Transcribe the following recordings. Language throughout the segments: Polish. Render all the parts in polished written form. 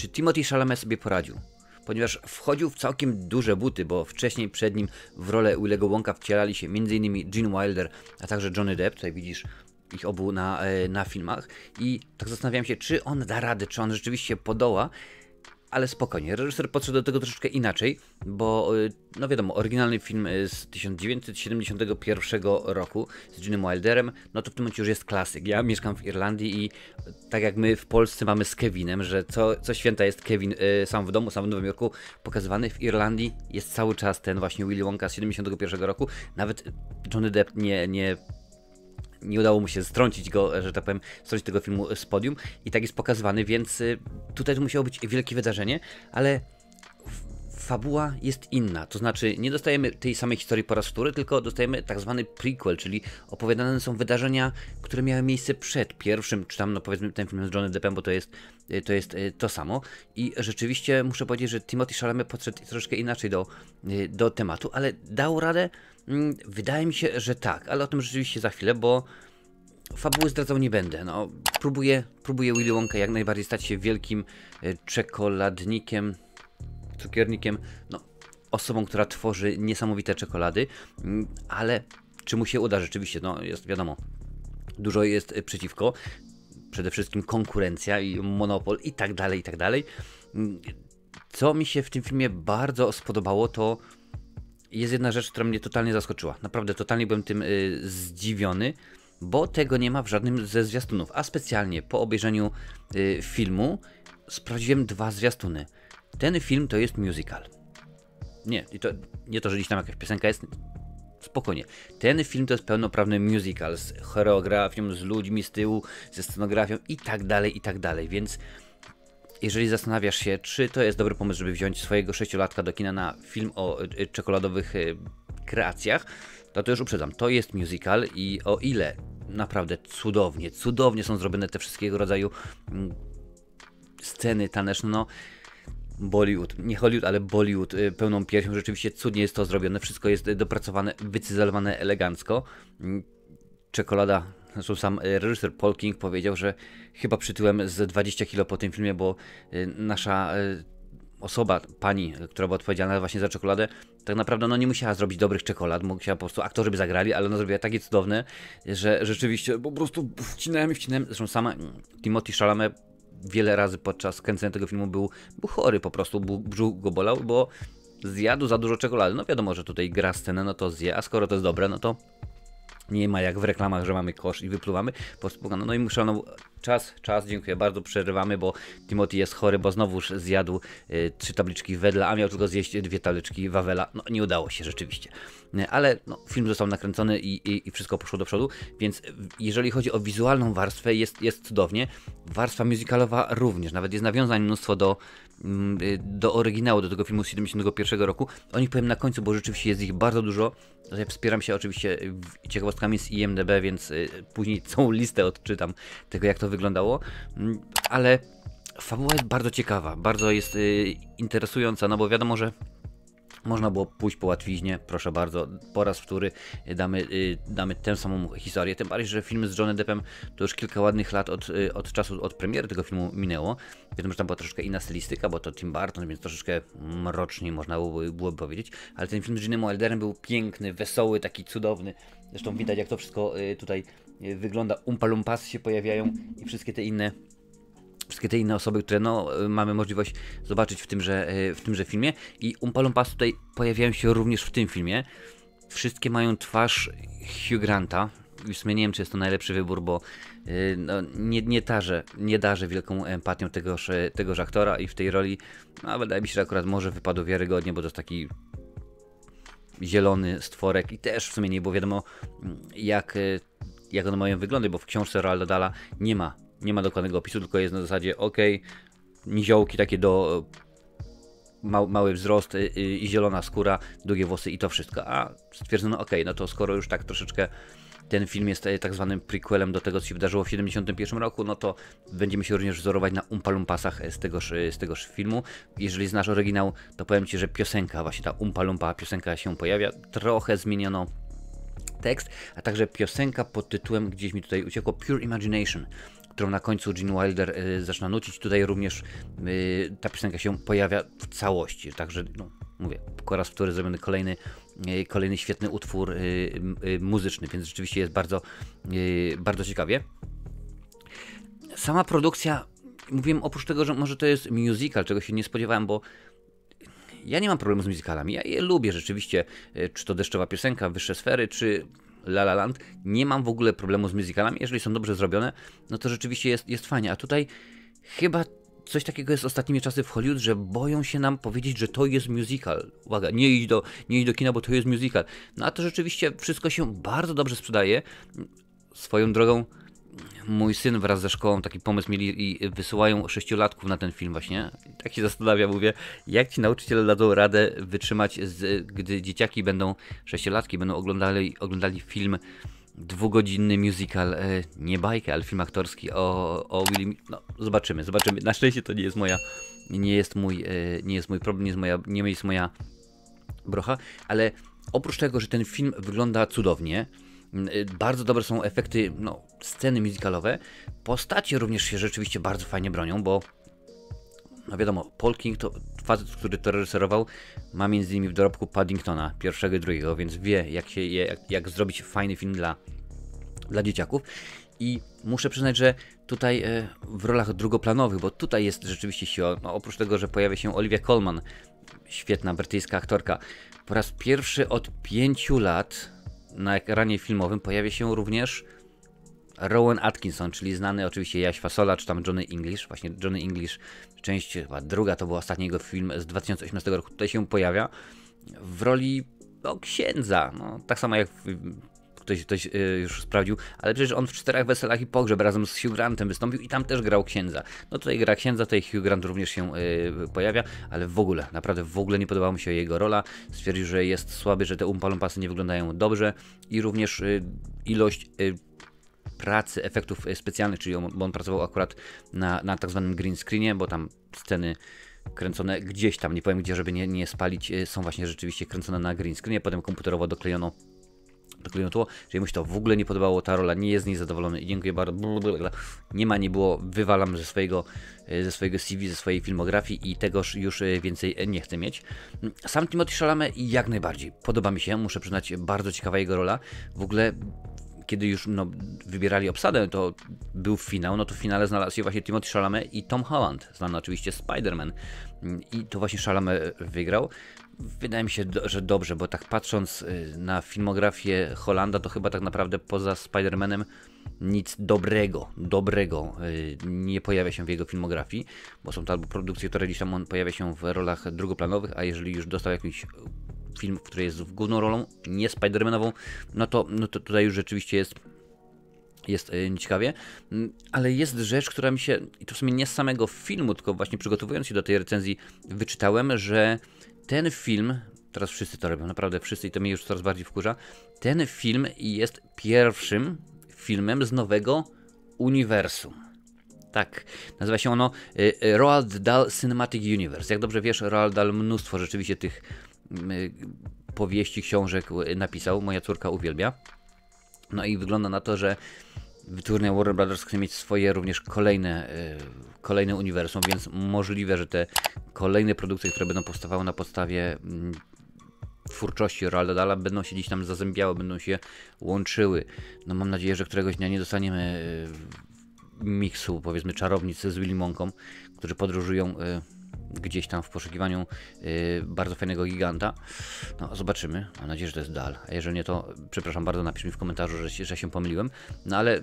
czy Timothée Chalamet sobie poradził? Ponieważ wchodził w całkiem duże buty, bo wcześniej przed nim w rolę Willego Wonka wcielali się m.in. Gene Wilder, a także Johnny Depp. Tutaj widzisz ich obu na filmach i tak zastanawiałem się, czy on da radę, czy on rzeczywiście podoła. Ale spokojnie, reżyser podszedł do tego troszeczkę inaczej, bo no wiadomo, oryginalny film z 1971 roku z Gene'em Wilderem, no to w tym momencie już jest klasyk. Ja mieszkam w Irlandii i tak jak my w Polsce mamy z Kevinem, że co święta jest Kevin sam w domu, sam w Nowym Jorku pokazywany, w Irlandii jest cały czas ten właśnie Willy Wonka z 1971 roku. Nawet Johnny Depp nie udało mu się strącić go, że tak powiem, strącić tego filmu z podium i tak jest pokazywany, więc tutaj to musiało być wielkie wydarzenie, ale fabuła jest inna, to znaczy nie dostajemy tej samej historii po raz wtóry, tylko dostajemy tak zwany prequel, czyli opowiadane są wydarzenia, które miały miejsce przed pierwszym, czy tam no powiedzmy ten film z Johnny Deppem, bo to jest to samo i rzeczywiście muszę powiedzieć, że Timothée Chalamet podszedł troszeczkę inaczej do tematu, ale dał radę. Wydaje mi się, że tak, ale o tym rzeczywiście za chwilę, bo fabuły zdradzał nie będę. No, próbuję Willy Wonka jak najbardziej stać się wielkim czekoladnikiem, cukiernikiem, no, osobą, która tworzy niesamowite czekolady, ale czy mu się uda rzeczywiście? No, jest wiadomo, dużo jest przeciwko, przede wszystkim konkurencja i monopol i tak dalej, i tak dalej. Co mi się w tym filmie bardzo spodobało, to jest jedna rzecz, która mnie totalnie zaskoczyła. Naprawdę totalnie byłem tym zdziwiony, bo tego nie ma w żadnym ze zwiastunów. A specjalnie po obejrzeniu filmu sprawdziłem 2 zwiastuny. Ten film to jest musical. Nie to, że gdzieś tam jakaś piosenka jest. Spokojnie. Ten film to jest pełnoprawny musical z choreografią, z ludźmi z tyłu, ze scenografią i tak dalej, więc jeżeli zastanawiasz się, czy to jest dobry pomysł, żeby wziąć swojego 6-latka do kina na film o czekoladowych kreacjach, to już uprzedzam, to jest musical i o ile naprawdę cudownie są zrobione te wszystkiego rodzaju sceny taneczne, no Bollywood, nie Hollywood, ale Bollywood pełną piersią, rzeczywiście cudnie jest to zrobione, wszystko jest dopracowane, wycyzelowane elegancko. Czekolada, zresztą sam reżyser Paul King powiedział, że chyba przytyłem z 20 kg po tym filmie, bo nasza osoba, pani, która była odpowiedzialna właśnie za czekoladę, tak naprawdę no nie musiała zrobić dobrych czekolad, musiała po prostu aktorzy by zagrali, ale ona zrobiła takie cudowne, że rzeczywiście po prostu wcinałem. Zresztą sama Timothée Chalamet wiele razy podczas kręcenia tego filmu był chory po prostu, brzuch go bolał, bo zjadł za dużo czekolady. No wiadomo, że tutaj gra scenę, no to zje, a skoro to jest dobre, no to nie ma jak w reklamach, że mamy kosz i wypluwamy. Po prostu, no i muszę, no czas, dziękuję bardzo, przerywamy, bo Timothy jest chory, bo znowuż zjadł 3 tabliczki wedla, a miał tylko zjeść 2 tabliczki wawela. No nie udało się rzeczywiście. Ale no, film został nakręcony i wszystko poszło do przodu, więc jeżeli chodzi o wizualną warstwę, jest cudownie. Warstwa musicalowa również, nawet jest nawiązań mnóstwo do oryginału, do tego filmu z 1971 roku. O nich powiem na końcu, bo rzeczywiście jest ich bardzo dużo. Ja wspieram się oczywiście ciekawostkami z IMDb, więc później całą listę odczytam tego, jak to wyglądało. Ale fabuła jest bardzo ciekawa, bardzo jest interesująca, no bo wiadomo, że można było pójść po łatwiźnie, proszę bardzo, po raz wtóry damy tę samą historię, tym bardziej, że film z Johnny Deppem to już kilka ładnych lat od premiery tego filmu minęło. Wiadomo, że tam była troszeczkę inna stylistyka, bo to Tim Burton, więc troszeczkę mroczniej można byłoby powiedzieć, ale ten film z Gene'em Wilderem był piękny, wesoły, taki cudowny. Zresztą widać, jak to wszystko tutaj wygląda, Oompa Loompas się pojawiają i wszystkie te inne osoby, które no, mamy możliwość zobaczyć w tymże filmie. I Oompa Loompas tutaj pojawiają się również w tym filmie. Wszystkie mają twarz Hugh Granta. Już w sumie nie wiem, czy jest to najlepszy wybór, bo no, nie darzę wielką empatią tegoż aktora i w tej roli, no, wydaje mi się, że akurat może wypadł wiarygodnie, bo to jest taki zielony stworek i też w sumie nie było wiadomo, jak one mają wyglądy, bo w książce Roalda Dahla nie ma dokładnego opisu, tylko jest na zasadzie niziołki takie mały wzrost i zielona skóra, długie włosy i to wszystko, a stwierdzono no to skoro już tak troszeczkę ten film jest tak zwanym prequelem do tego, co się wydarzyło w 1971 roku, no to będziemy się również wzorować na Oompa Loompasach z tegoż filmu. Jeżeli znasz oryginał, to powiem Ci, że piosenka, właśnie ta Oompa Loompa piosenka się pojawia, trochę zmieniono tekst, a także piosenka pod tytułem, gdzieś mi tutaj uciekło, Pure Imagination, którą na końcu Gene Wilder zaczyna nucić. Tutaj również ta piosenka się pojawia w całości, także no, mówię, po raz wtóry zrobiony kolejny świetny utwór muzyczny, więc rzeczywiście jest bardzo ciekawie. Sama produkcja, mówiłem oprócz tego, że może to jest musical, czego się nie spodziewałem, bo ja nie mam problemu z musicalami, ja je lubię rzeczywiście, czy to Deszczowa piosenka, Wyższe sfery, czy La La Land, nie mam w ogóle problemu z musicalami, jeżeli są dobrze zrobione, no to rzeczywiście jest fajnie, a tutaj chyba coś takiego jest ostatnimi czasy w Hollywood, że boją się nam powiedzieć, że to jest musical. Uwaga, nie idź do kina, bo to jest musical. No a to rzeczywiście wszystko się bardzo dobrze sprzedaje. Swoją drogą, mój syn wraz ze szkołą taki pomysł mieli i wysyłają 6-latków na ten film właśnie. I tak się zastanawiam, mówię, jak ci nauczyciele dadzą radę wytrzymać, gdy dzieciaki będą, 6-latki będą oglądali film, 2-godzinny musical, nie bajkę, ale film aktorski o Willie. No, zobaczymy. Na szczęście to nie jest mój problem, nie jest moja brocha, ale oprócz tego, że ten film wygląda cudownie, bardzo dobre są efekty, no, sceny musicalowe, postacie również się rzeczywiście bardzo fajnie bronią, bo no wiadomo, Paul King to facet, który to reżyserował, ma między innymi w dorobku Paddingtona, pierwszego i drugiego, więc wie jak zrobić fajny film dla dzieciaków. I muszę przyznać, że tutaj w rolach drugoplanowych, bo tutaj jest rzeczywiście siła, no, oprócz tego, że pojawia się Olivia Colman, świetna brytyjska aktorka, po raz pierwszy od 5 lat na ekranie filmowym pojawia się również Rowan Atkinson, czyli znany oczywiście Jaś Fasola, czy tam Johnny English. Właśnie Johnny English, część chyba druga, to był ostatni jego film z 2018 roku. Tutaj się pojawia w roli księdza. No, tak samo jak ktoś już sprawdził, ale przecież on w 4 Weselach i Pogrzeb razem z Hugh Grantem wystąpił i tam też grał księdza. No tutaj gra księdza, tutaj Hugh Grant również się pojawia, ale naprawdę w ogóle nie podobała mu się jego rola. Stwierdził, że jest słaby, że te Umpa-Lumpasy nie wyglądają dobrze i również ilość pracy, efektów specjalnych, czyli bo on pracował akurat na tak zwanym green screenie, bo tam sceny kręcone gdzieś tam, nie powiem gdzie, żeby nie spalić, są właśnie rzeczywiście kręcone na green screenie, potem komputerowo doklejono tło, że mu się to w ogóle nie podobało, ta rola nie jest z niej zadowolony i dziękuję bardzo, nie było, wywalam ze swojego CV, ze swojej filmografii i tegoż już więcej nie chcę mieć. Sam Timothée Chalamet jak najbardziej podoba mi się, muszę przyznać, bardzo ciekawa jego rola, w ogóle kiedy już wybierali obsadę, to był finał, no to w finale znalazł się właśnie Timothée Chalamet i Tom Holland, znany oczywiście Spider-Man. I to właśnie Chalamet wygrał. Wydaje mi się, że dobrze, bo tak patrząc na filmografię Hollanda, to chyba tak naprawdę poza Spider-Manem nic dobrego nie pojawia się w jego filmografii, bo są to albo produkcje, które gdzieś tam on pojawia się w rolach drugoplanowych, a jeżeli już dostał jakiś film, który jest w główną rolą, nie Spider-Manową, no to tutaj już rzeczywiście jest nieciekawie, ale jest rzecz, która mi się, i to w sumie nie z samego filmu, tylko właśnie przygotowując się do tej recenzji, wyczytałem, że ten film, teraz wszyscy to robią, naprawdę wszyscy i to mnie już coraz bardziej wkurza, ten film jest pierwszym filmem z nowego uniwersum. Tak, nazywa się ono Roald Dahl Cinematic Universe. Jak dobrze wiesz, Roald Dahl mnóstwo rzeczywiście tych powieści, książek napisał, moja córka uwielbia. No i wygląda na to, że wytwórnia Warner Brothers chce mieć swoje również kolejne uniwersum, więc możliwe, że te kolejne produkcje, które będą powstawały na podstawie twórczości Roalda Dahla, będą się gdzieś tam zazębiały, będą się łączyły. No mam nadzieję, że któregoś dnia nie dostaniemy miksu, powiedzmy, czarownic z Willy Wonką, którzy podróżują gdzieś tam w poszukiwaniu bardzo fajnego giganta. No zobaczymy, mam nadzieję, że to jest Dahl, a jeżeli nie, to przepraszam bardzo, napisz mi w komentarzu, że się pomyliłem, no ale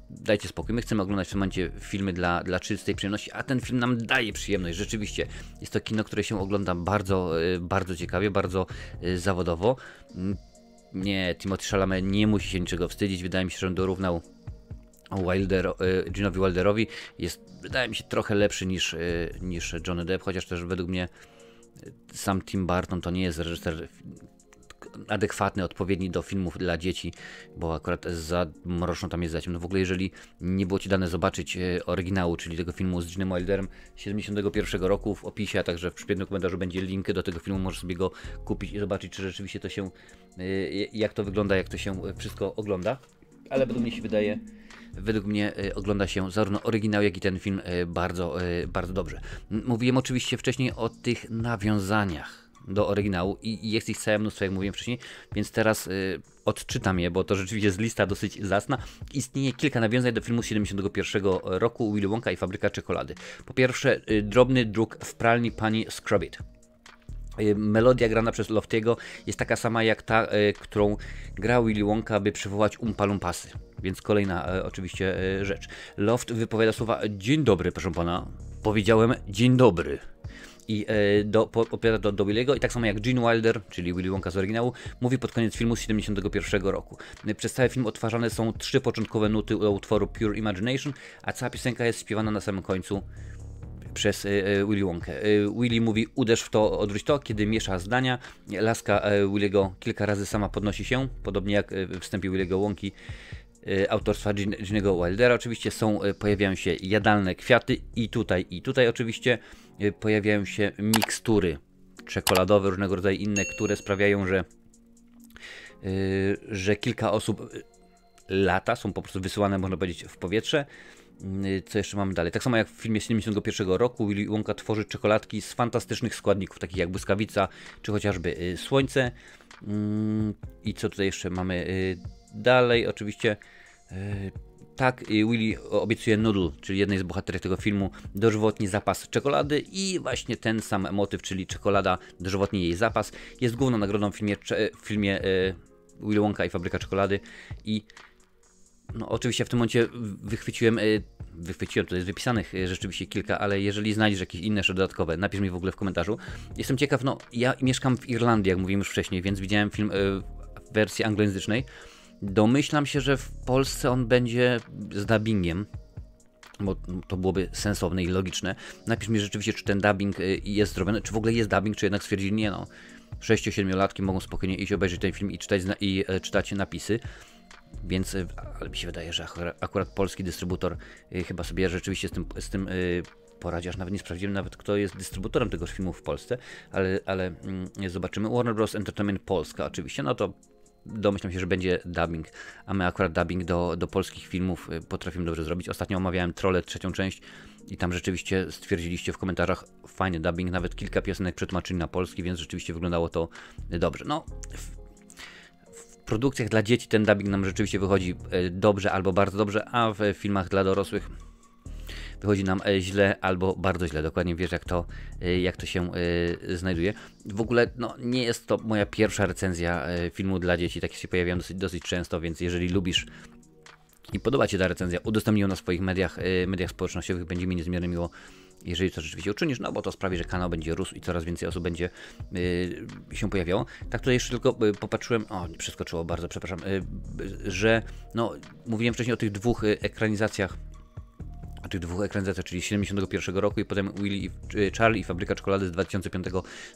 dajcie spokój, my chcemy oglądać w tym momencie filmy dla czystej przyjemności, a ten film nam daje przyjemność, rzeczywiście jest to kino, które się ogląda bardzo ciekawie, bardzo zawodowo. Nie, Timothée Chalamet nie musi się niczego wstydzić, wydaje mi się, że on dorównał Gene'owi Wilderowi, jest, wydaje mi się, trochę lepszy niż Johnny Depp, chociaż też według mnie sam Tim Burton to nie jest reżyser adekwatny, odpowiedni do filmów dla dzieci, bo akurat za mroczno tam jest za ciemno. No w ogóle jeżeli nie było Ci dane zobaczyć oryginału, czyli tego filmu z Gene'em Wilderem 71 roku, w opisie, a także w przypiętym komentarzu będzie link do tego filmu, możesz sobie go kupić i zobaczyć, czy rzeczywiście to się, jak to wygląda, jak to się wszystko ogląda. ale według mnie ogląda się zarówno oryginał, jak i ten film bardzo dobrze. Mówiłem oczywiście wcześniej o tych nawiązaniach do oryginału i jest ich całe mnóstwo, jak mówiłem wcześniej, więc teraz odczytam je, bo to rzeczywiście jest lista dosyć zacna. Istnieje kilka nawiązań do filmu z 71 roku Willy Wonka i Fabryka Czekolady. Po pierwsze, drobny druk w pralni pani Scrubbit. Melodia grana przez Loftiego jest taka sama jak ta, którą grał Willy Wonka, by przywołać Umpa Lumpasy. Więc kolejna oczywiście rzecz. Loft wypowiada słowa dzień dobry, proszę pana. Powiedziałem dzień dobry. I opowiada do Willy'ego i tak samo jak Gene Wilder, czyli Willy Wonka z oryginału, mówi pod koniec filmu z 71 roku. Przez cały film odtwarzane są 3 początkowe nuty utworu Pure Imagination, a cała piosenka jest śpiewana na samym końcu przez Willy Wonkę. Willy mówi uderz w to, odwróć to, kiedy miesza zdania. Laska Willy'ego kilka razy sama podnosi się, podobnie jak w wstępie Willy'ego Wonki autorstwa Gene'ego Wildera. Oczywiście pojawiają się jadalne kwiaty i tutaj oczywiście pojawiają się mikstury czekoladowe, różnego rodzaju inne, które sprawiają, że kilka osób lata, są po prostu wysyłane, można powiedzieć, w powietrze. Co jeszcze mamy dalej? Tak samo jak w filmie 71 roku Willy Wonka tworzy czekoladki z fantastycznych składników, takich jak błyskawica, czy chociażby słońce. I co tutaj jeszcze mamy dalej? Oczywiście tak, Willy obiecuje Noodle, czyli jednej z bohaterek tego filmu, dożywotni zapas czekolady i właśnie ten sam motyw, czyli czekolada, dożywotni jej zapas, jest główną nagrodą w filmie Willy Wonka i Fabryka Czekolady. I no, oczywiście w tym momencie wychwyciłem, to jest wypisanych rzeczywiście kilka, ale jeżeli znajdziesz jakieś inne jeszcze dodatkowe, napisz mi w ogóle w komentarzu. Jestem ciekaw, no ja mieszkam w Irlandii, jak mówiłem już wcześniej, więc widziałem film w wersji anglojęzycznej. Domyślam się, że w Polsce on będzie z dubbingiem, bo to byłoby sensowne i logiczne. Napisz mi rzeczywiście, czy ten dubbing jest zrobiony, czy w ogóle jest dubbing, czy jednak stwierdzili, nie no, 6-7-latki mogą spokojnie iść obejrzeć ten film i czytać napisy. Więc, ale mi się wydaje, że akurat polski dystrybutor chyba sobie rzeczywiście z tym poradzi, aż nawet nie sprawdziłem nawet, kto jest dystrybutorem tegoż filmu w Polsce, ale zobaczymy. Warner Bros. Entertainment Polska oczywiście, no to domyślam się, że będzie dubbing, a my akurat dubbing do polskich filmów potrafimy dobrze zrobić. Ostatnio omawiałem Trolle 3. część i tam rzeczywiście stwierdziliście w komentarzach fajny dubbing, nawet kilka piosenek przetłumaczyli na polski, więc rzeczywiście wyglądało to dobrze. No, w produkcjach dla dzieci ten dubbing nam rzeczywiście wychodzi dobrze albo bardzo dobrze, a w filmach dla dorosłych wychodzi nam źle albo bardzo źle. Dokładnie wiesz, jak to się znajduje. W ogóle no, nie jest to moja pierwsza recenzja filmu dla dzieci. Takie się pojawiają dosyć często, więc jeżeli lubisz i podoba Ci ta recenzja, udostępnij ją na swoich mediach społecznościowych. Będzie mi niezmiernie miło, jeżeli to rzeczywiście uczynisz, no bo to sprawi, że kanał będzie rósł i coraz więcej osób będzie się pojawiało. Tak tutaj jeszcze tylko popatrzyłem, przeskoczyło bardzo, przepraszam, że no, mówiłem wcześniej o tych dwóch ekranizacjach, czyli 71 roku i potem Charlie i Fabryka Czekolady z 2005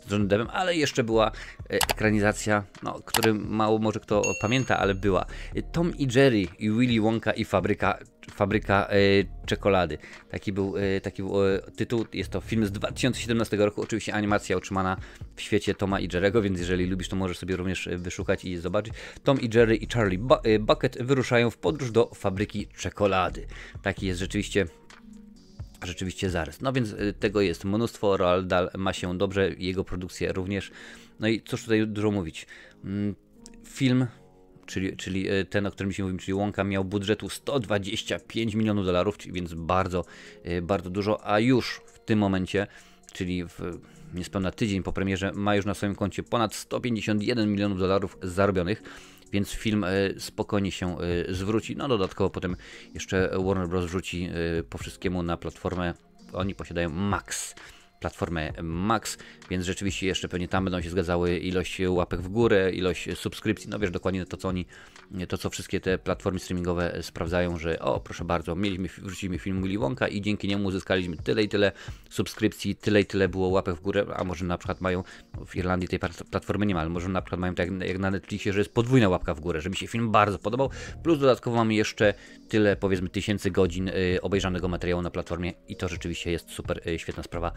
z Johnny Deppem, ale jeszcze była ekranizacja, no, który mało może kto pamięta, ale była. Tom i Jerry i Willy Wonka i Fabryka Czekolady. Taki był tytuł. Jest to film z 2017 roku, oczywiście animacja utrzymana w świecie Toma i Jerry'ego, więc jeżeli lubisz, to możesz sobie również wyszukać i zobaczyć. Tom i Jerry i Charlie Bucket wyruszają w podróż do Fabryki Czekolady. Taki jest rzeczywiście zarys. No więc tego jest mnóstwo, Roald Dahl ma się dobrze, jego produkcje również. No i cóż tutaj dużo mówić. Film, czyli ten, o którym się mówimy, czyli Wonka, miał budżetu $125 milionów, więc bardzo dużo, a już w tym momencie, czyli w niespełna tydzień po premierze, ma już na swoim koncie ponad $151 milionów zarobionych. Więc film spokojnie się zwróci. No dodatkowo potem jeszcze Warner Bros. Wrzuci po wszystkiemu na platformę. Oni posiadają platformę Max, więc rzeczywiście jeszcze pewnie tam będą się zgadzały ilość łapek w górę, ilość subskrypcji. No wiesz dokładnie to co wszystkie te platformy streamingowe sprawdzają, że o proszę bardzo, wrzuciliśmy film Willy Wonka i dzięki niemu uzyskaliśmy tyle i tyle subskrypcji, tyle i tyle było łapek w górę, a może na przykład mają, w Irlandii tej platformy nie ma, ale może na przykład mają tak jak na Netflixie, że jest podwójna łapka w górę, że mi się film bardzo podobał, plus dodatkowo mamy jeszcze tyle, powiedzmy, 1000 godzin obejrzanego materiału na platformie i to rzeczywiście jest super, świetna sprawa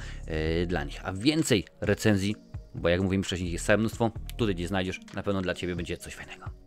dla nich. A więcej recenzji, bo jak mówiłem wcześniej, jest całe mnóstwo, tutaj gdzie znajdziesz, na pewno dla Ciebie będzie coś fajnego.